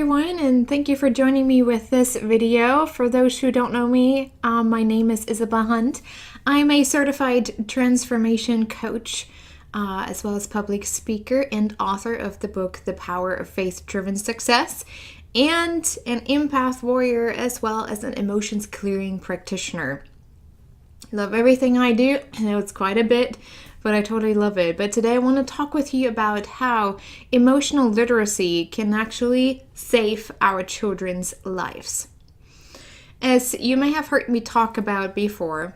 everyone, and thank you for joining me with this video. For those who don't know me, my name is Isabel Hunt. I'm a certified transformation coach, as well as public speaker and author of the book, The Power of Faith-Driven Success, and an empath warrior, as well as an emotions clearing practitioner. Love everything I do. I know it's quite a bit, but I totally love it. But today I want to talk with you about how emotional literacy can actually save our children's lives. As you may have heard me talk about before,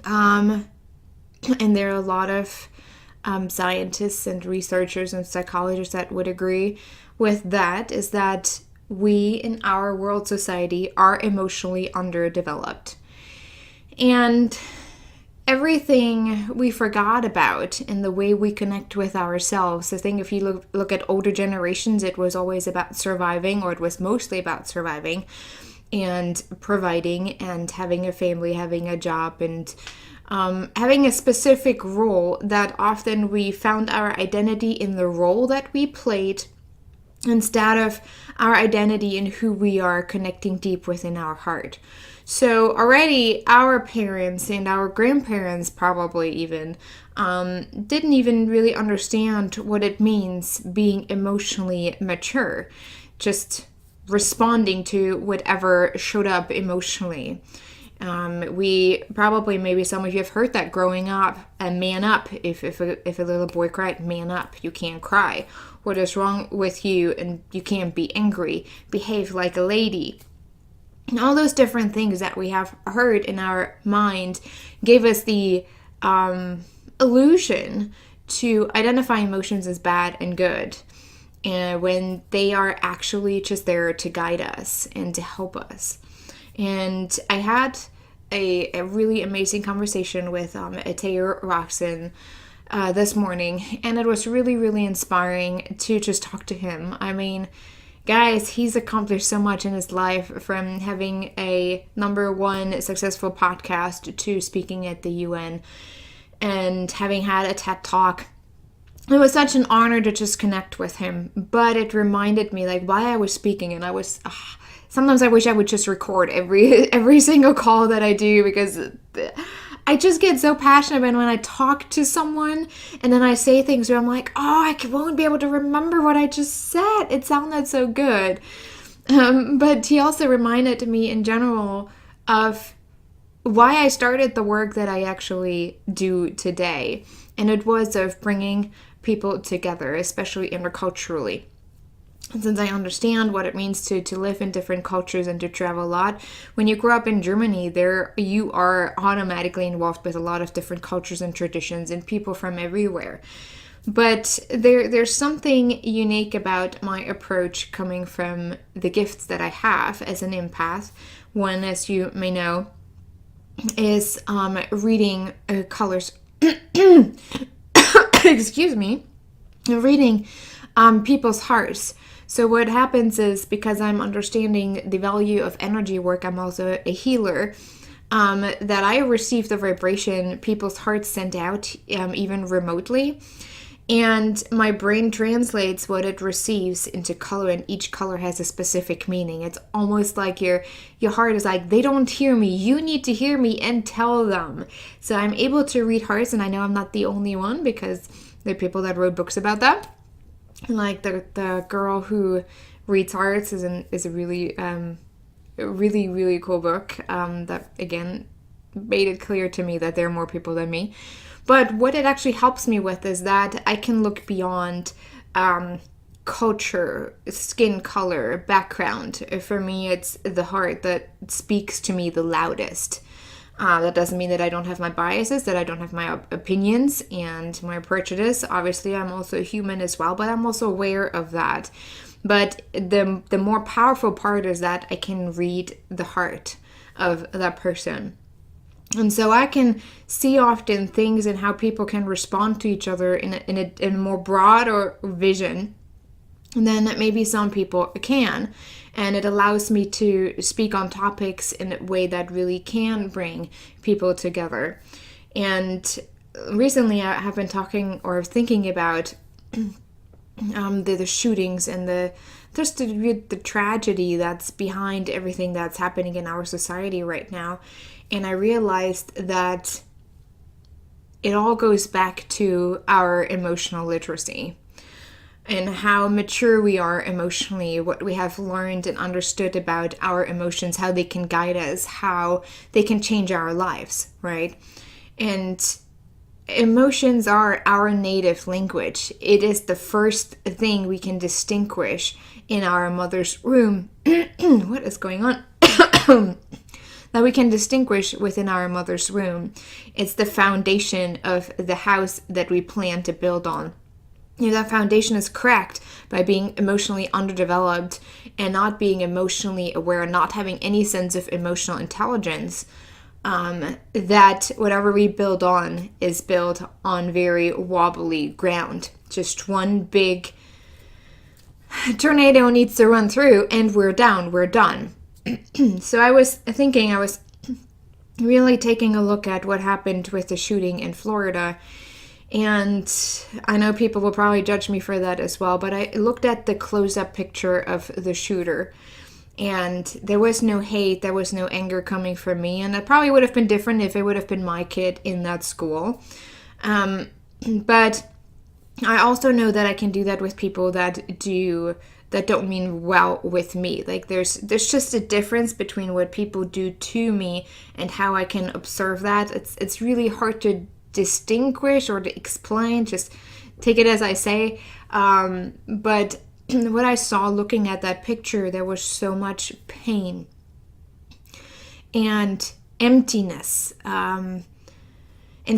and there are a lot of scientists and researchers and psychologists that would agree with that, is that we in our world society are emotionally underdeveloped. And everything we forgot about in the way we connect with ourselves. I think if you look at older generations, it was always about surviving, or it was mostly about surviving and providing and having a family, having a job, and having a specific role that often we found our identity in the role that we played instead of our identity in who we are connecting deep within our heart. So already our parents and our grandparents probably even didn't even really understand what it means being emotionally mature, just responding to whatever showed up emotionally. We probably, maybe some of you have heard that growing up, man up. If a little boy cried, man up, you can't cry. What is wrong with you? And you can't be angry. Behave like a lady. And all those different things that we have heard in our mind gave us the illusion to identify emotions as bad and good, and when they are actually just there to guide us and to help us. And I had a really amazing conversation with Taylor Roxon this morning, and it was really, really inspiring to just talk to him. I mean, guys, he's accomplished so much in his life, from having a #1 successful podcast to speaking at the UN and having had a TED Talk. It was such an honor to just connect with him, but it reminded me like why I was speaking, and I was sometimes I wish I would just record every single call that I do, because I just get so passionate when I talk to someone and then I say things where I'm like, oh, I won't be able to remember what I just said. It sounded so good. But he also reminded me in general of why I started the work that I actually do today. And it was of bringing people together, especially interculturally. And since I understand what it means to live in different cultures and to travel a lot, when you grow up in Germany, you are automatically involved with a lot of different cultures and traditions and people from everywhere. But there's something unique about my approach coming from the gifts that I have as an empath. One, as you may know, is reading colors. Excuse me. Reading people's hearts. So what happens is, because I'm understanding the value of energy work, I'm also a healer, that I receive the vibration people's hearts send out, even remotely. And my brain translates what it receives into color, and each color has a specific meaning. It's almost like your heart is like, they don't hear me. You need to hear me and tell them. So I'm able to read hearts, and I know I'm not the only one, because there are people that wrote books about that. Like the girl who reads hearts is a really really cool book that again made it clear to me that there are more people than me. But what it actually helps me with is that I can look beyond culture, skin color, background. For me, it's the heart that speaks to me the loudest. That doesn't mean that I don't have my biases, that I don't have my opinions and my prejudice. Obviously, I'm also human as well, but I'm also aware of that. But the more powerful part is that I can read the heart of that person. And so I can see often things and how people can respond to each other in a more broader vision than maybe some people can. And it allows me to speak on topics in a way that really can bring people together. And recently I have been talking or thinking about the shootings and the just the tragedy that's behind everything that's happening in our society right now. And I realized that it all goes back to our emotional literacy and how mature we are emotionally, what we have learned and understood about our emotions, how they can guide us, how they can change our lives, right? And emotions are our native language. It is the first thing we can distinguish in our mother's womb. What is going on? That we can distinguish within our mother's womb. It's the foundation of the house that we plan to build on. That foundation is cracked by being emotionally underdeveloped and not being emotionally aware, not having any sense of emotional intelligence. That whatever we build on is built on very wobbly ground. Just one big tornado needs to run through and we're down, we're done. So I was really taking a look at what happened with the shooting in Florida. And I know people will probably judge me for that as well, but I looked at the close-up picture of the shooter. And there was no hate, there was no anger coming from me. And it probably would have been different if it would have been my kid in that school. But I also know that I can do that with people that don't mean well with me. Like there's just a difference between what people do to me and how I can observe that. It's really hard to distinguish or to explain. Just take it as I say. But what I saw looking at that picture, there was so much pain and emptiness and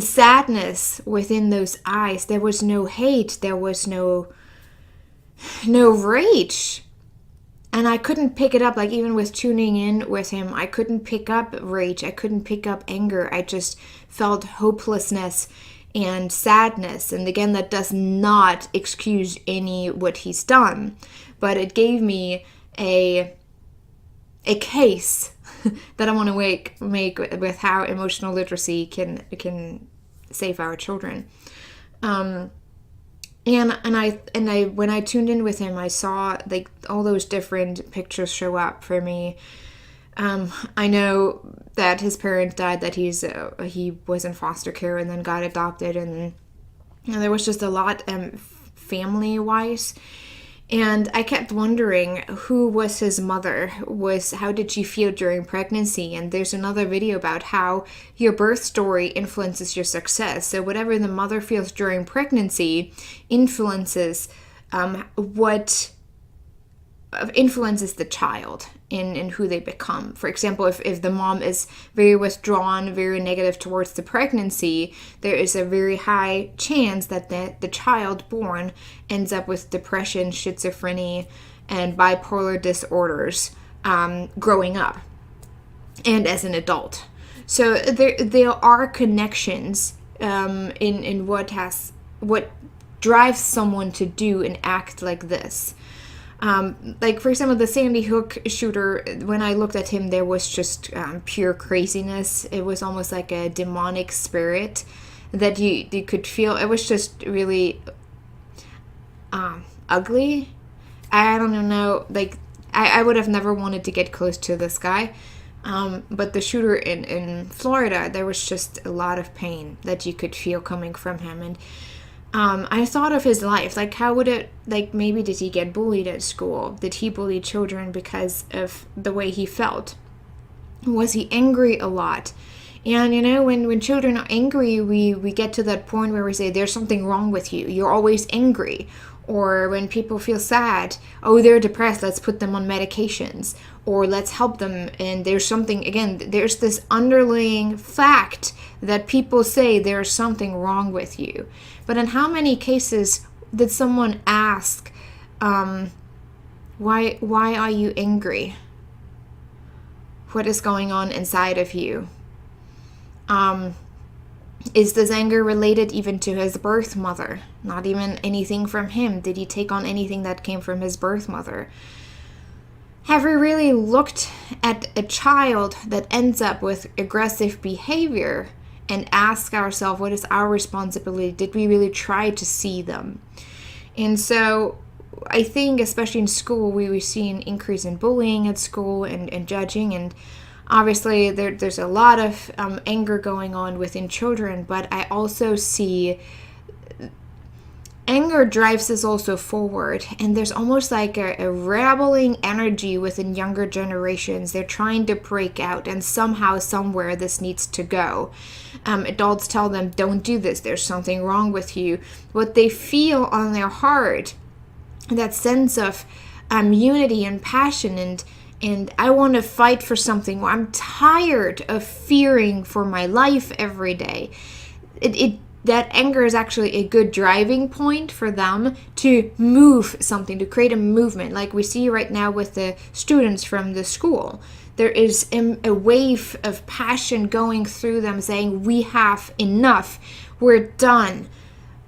sadness within those eyes. There was no hate. There was no rage. And I couldn't pick it up, like even with tuning in with him, I couldn't pick up rage. I couldn't pick up anger. I just felt hopelessness and sadness. And again, that does not excuse what he's done, but it gave me a case that I want to make with how emotional literacy can save our children. And I when I tuned in with him, I saw like all those different pictures show up for me. I know that his parents died, that he was in foster care and then got adopted, and there was just a lot family-wise. And I kept wondering, who was his mother? How did she feel during pregnancy? And there's another video about how your birth story influences your success. So whatever the mother feels during pregnancy influences what influences the child in who they become. For example, if the mom is very withdrawn, very negative towards the pregnancy, there is a very high chance that the child born ends up with depression, schizophrenia, and bipolar disorders growing up and as an adult. So there are connections in what drives someone to do and act like this. Like, for example, the Sandy Hook shooter, when I looked at him, there was just pure craziness. It was almost like a demonic spirit that you could feel. It was just really ugly. I don't know. Like, I would have never wanted to get close to this guy. But the shooter in Florida, there was just a lot of pain that you could feel coming from him. And I thought of his life, like how would it, like maybe did he get bullied at school? Did he bully children because of the way he felt? Was he angry a lot? And when children are angry, we get to that point where we say, there's something wrong with you. You're always angry. Or when people feel sad, oh, they're depressed, let's put them on medications. Or let's help them. And there's something, again, there's this underlying fact that people say there's something wrong with you. But in how many cases did someone ask, why are you angry? What is going on inside of you? Is this anger related even to his birth mother? Not even anything from him. Did he take on anything that came from his birth mother? Have we really looked at a child that ends up with aggressive behavior and ask ourselves, what is our responsibility? Did we really try to see them? And so I think especially in school, we see an increase in bullying at school and judging, and obviously there's a lot of anger going on within children, but I also see anger drives us also forward, and there's almost like a rebelling energy within younger generations. They're trying to break out, and somehow, somewhere, this needs to go. Adults tell them, don't do this, there's something wrong with you. What they feel on their heart, that sense of unity and passion, and I want to fight for something. I'm tired of fearing for my life every day. That anger is actually a good driving point for them to move something, to create a movement, like we see right now with the students from the school. There is a wave of passion going through them saying, we have enough, we're done.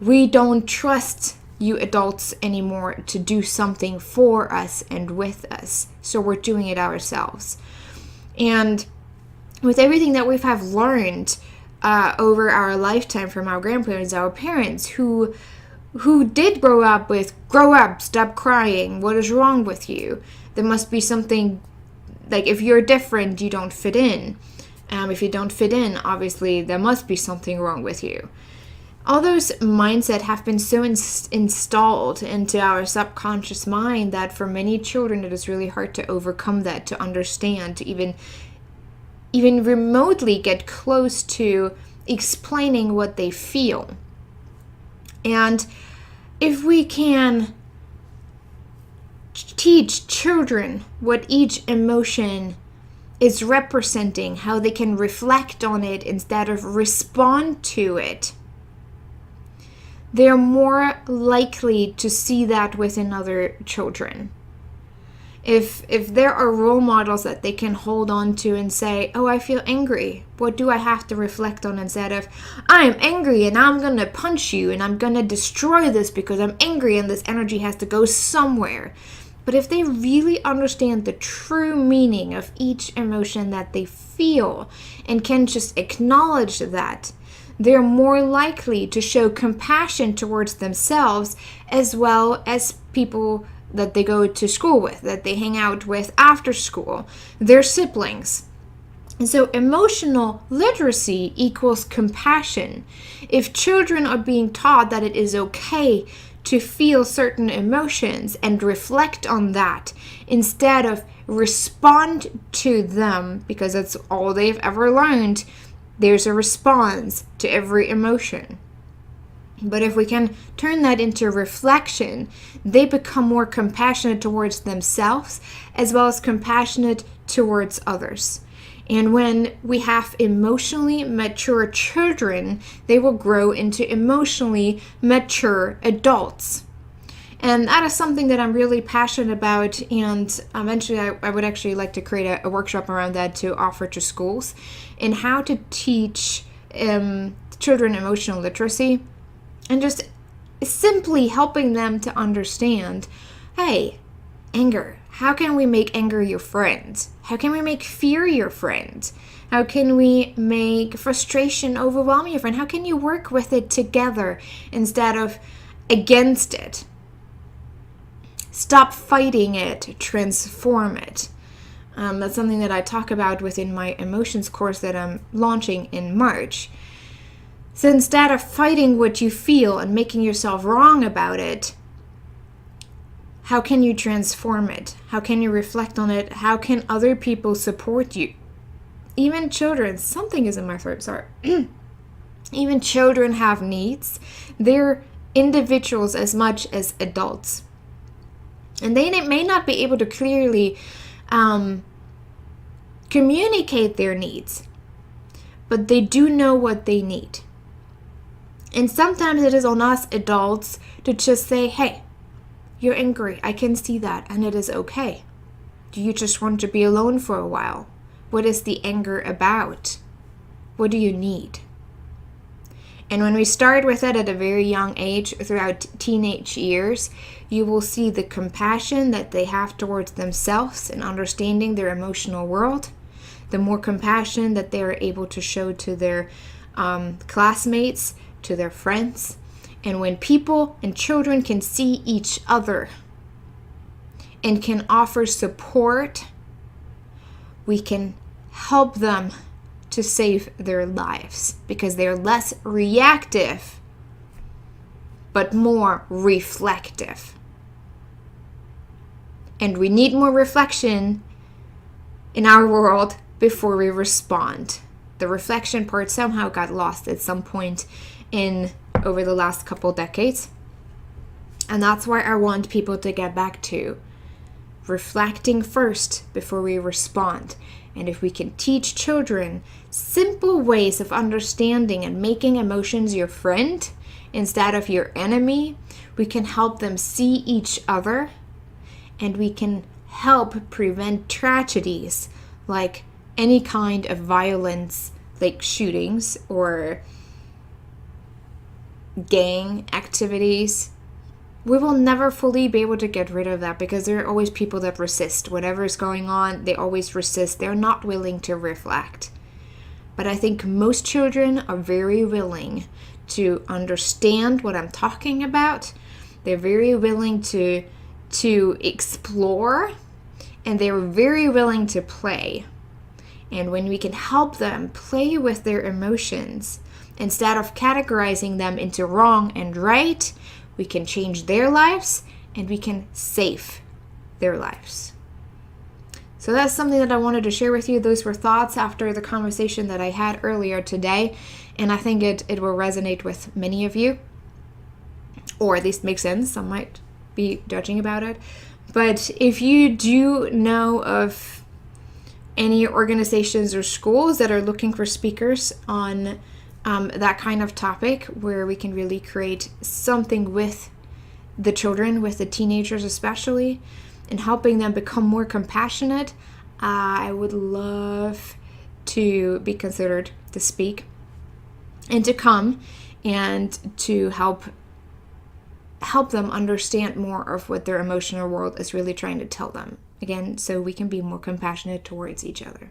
We don't trust you adults anymore to do something for us and with us, so we're doing it ourselves. And with everything that we have learned over our lifetime from our grandparents, our parents, who did grow up with, grow up, stop crying, what is wrong with you? There must be something, like if you're different, you don't fit in. If you don't fit in, obviously there must be something wrong with you. All those mindset have been so installed into our subconscious mind that for many children it is really hard to overcome that, to understand, to even remotely get close to explaining what they feel. And if we can teach children what each emotion is representing, how they can reflect on it instead of respond to it, they're more likely to see that within other children. If there are role models that they can hold on to and say, oh, I feel angry, what do I have to reflect on instead of, I'm angry and I'm going to punch you and I'm going to destroy this because I'm angry and this energy has to go somewhere. But if they really understand the true meaning of each emotion that they feel and can just acknowledge that, they're more likely to show compassion towards themselves as well as people that they go to school with, that they hang out with after school, their siblings. And so emotional literacy equals compassion. If children are being taught that it is okay to feel certain emotions and reflect on that instead of respond to them, because that's all they've ever learned, there's a response to every emotion. But if we can turn that into reflection, they become more compassionate towards themselves as well as compassionate towards others. And when we have emotionally mature children, they will grow into emotionally mature adults. And that is something that I'm really passionate about, and eventually I would actually like to create a workshop around that to offer to schools, in how to teach children emotional literacy. And just simply helping them to understand, hey, anger. How can we make anger your friend? How can we make fear your friend? How can we make frustration overwhelm your friend? How can you work with it together instead of against it? Stop fighting it, transform it. That's something that I talk about within my emotions course that I'm launching in March. So instead of fighting what you feel and making yourself wrong about it, how can you transform it? How can you reflect on it? How can other people support you? Even children, something is in my throat, sorry. Even children have needs. They're individuals as much as adults. And they may not be able to clearly communicate their needs, but they do know what they need. And sometimes it is on us adults to just say, hey, you're angry. I can see that, and it is okay. Do you just want to be alone for a while? What is the anger about? What do you need? And when we start with it at a very young age, throughout teenage years, you will see the compassion that they have towards themselves and understanding their emotional world, the more compassion that they are able to show to their classmates, to their friends. And when people and children can see each other and can offer support, we can help them to save their lives because they're less reactive but more reflective. And we need more reflection in our world before we respond. The reflection part somehow got lost at some point over the last couple decades. And that's why I want people to get back to reflecting first before we respond. And if we can teach children simple ways of understanding and making emotions your friend instead of your enemy, we can help them see each other, and we can help prevent tragedies like any kind of violence, like shootings or gang activities. We will never fully be able to get rid of that because there are always people that resist. Whatever is going on, they always resist. They're not willing to reflect. But I think most children are very willing to understand what I'm talking about. They're very willing to explore, and they're very willing to play. And when we can help them play with their emotions, instead of categorizing them into wrong and right, we can change their lives and we can save their lives. So that's something that I wanted to share with you. Those were thoughts after the conversation that I had earlier today. And I think it will resonate with many of you, or at least make sense. Some might be judging about it. But if you do know of any organizations or schools that are looking for speakers on that kind of topic, where we can really create something with the children, with the teenagers especially, and helping them become more compassionate, I would love to be considered to speak and to come and to help them understand more of what their emotional world is really trying to tell them. Again, so we can be more compassionate towards each other.